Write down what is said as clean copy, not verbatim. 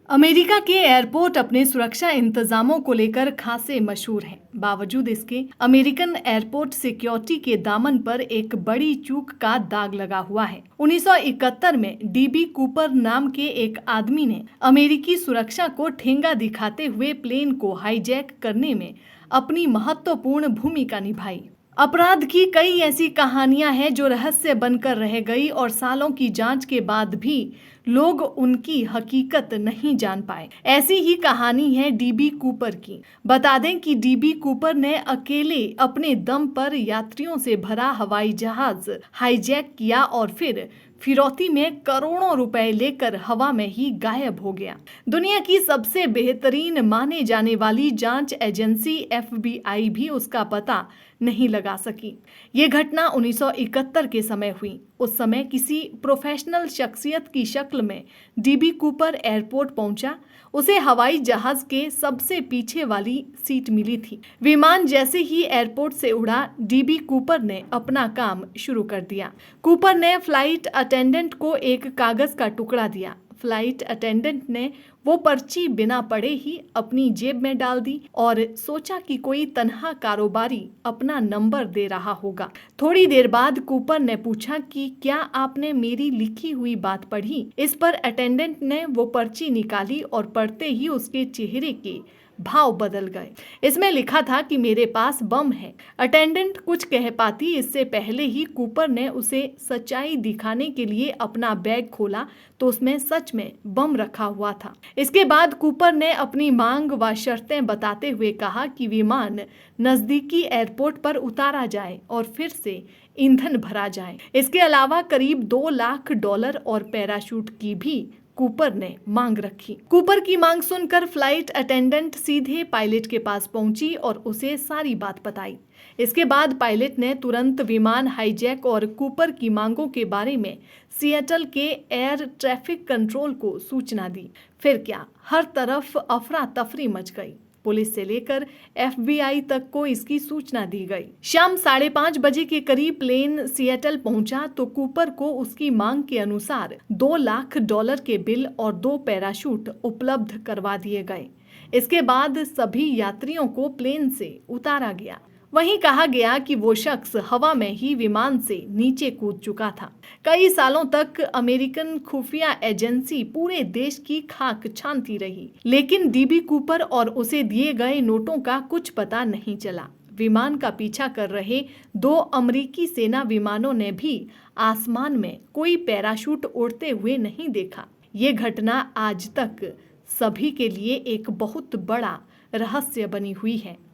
America के airport अपने सुरक्षा इंतजामों को लेकर खासे मशहूर हैं। बावजूद इसके अमेरिकन एयरपोर्ट सिक्योरिटी के दामन पर एक बड़ी चूक का दाग लगा हुआ है। 1971 में डीबी कूपर नाम के एक आदमी ने अमेरिकी सुरक्षा को ठेंगा दिखाते हुए प्लेन को हाईजैक करने में अपनी महत्वपूर्ण भूमिका निभाई। अपराध की कई ऐसी कहानियां हैं जो रहस्य बनकर रह गई और सालों की जांच के बाद भी लोग उनकी हकीकत नहीं जान पाए। ऐसी ही कहानी है डीबी कूपर की। बता दें कि डीबी कूपर ने अकेले अपने दम पर यात्रियों से भरा हवाई जहाज हाईजैक किया और फिर फिरौती में करोड़ों रुपए लेकर हवा में ही गायब हो गया। दुनिया की सबसे बेहतरीन माने जाने वाली जांच एजेंसी एफबीआई भी उसका पता नहीं लगा सकी। ये घटना 1971 के समय हुई। उस समय किसी प्रोफेशनल शख्सियत की शक्ल में डीबी कूपर एयरपोर्ट पहुंचा। उसे हवाई जहाज के सबसे पीछे वाली सीट मिली थी। विमान जैसे ही एयरपोर्ट से उड़ा, डीबी कूपर ने अपना काम शुरू कर दिया। कूपर ने फ्लाइट अटेंडेंट को एक कागज का टुकड़ा दिया। फ्लाइट अटेंडेंट ने वो पर्ची बिना पढ़े ही अपनी जेब में डाल दी और सोचा कि कोई तन्हा कारोबारी अपना नंबर दे रहा होगा। थोड़ी देर बाद कूपर ने पूछा कि क्या आपने मेरी लिखी हुई बात पढ़ी? इस पर अटेंडेंट ने वो पर्ची निकाली और पढ़ते ही उसके चेहरे के भाव बदल गए। इसमें लिखा था कि मेरे पास बम है। अटेंडेंट कुछ कह पाती इससे पहले ही कूपर ने उसे सच्चाई दिखाने के लिए अपना बैग खोला तो उसमें सच में बम रखा हुआ था। इसके बाद कूपर ने अपनी मांग व शर्तें बताते हुए कहा कि विमान नजदीकी एयरपोर्ट पर उतारा जाए और फिर से ईंधन भरा जाए। इसके अलावा करीब $2 लाख और पैराशूट की भी कूपर ने मांग रखी। कूपर की मांग सुनकर फ्लाइट अटेंडेंट सीधे पायलट के पास पहुंची और उसे सारी बात बताई। इसके बाद पायलट ने तुरंत विमान हाईजैक और कूपर की मांगों के बारे में सिएटल के एयर ट्रैफिक कंट्रोल को सूचना दी। फिर क्या, हर तरफ अफरा तफरी मच गई। पुलिस से लेकर एफबीआई तक को इसकी सूचना दी गई। शाम 5:30 बजे के करीब प्लेन सिएटल पहुंचा तो कूपर को उसकी मांग के अनुसार $2 लाख के बिल और 2 पैराशूट उपलब्ध करवा दिए गए। इसके बाद सभी यात्रियों को प्लेन से उतारा गया। वहीं कहा गया कि वो शख्स हवा में ही विमान से नीचे कूद चुका था। कई सालों तक अमेरिकन खुफिया एजेंसी पूरे देश की खाक छानती रही, लेकिन डीबी कूपर और उसे दिए गए नोटों का कुछ पता नहीं चला। विमान का पीछा कर रहे 2 अमेरिकी सेना विमानों ने भी आसमान में कोई पैराशूट उड़ते हुए नहीं देखा। ये घटना आज तक सभी के लिए एक बहुत बड़ा रहस्य बनी हुई है।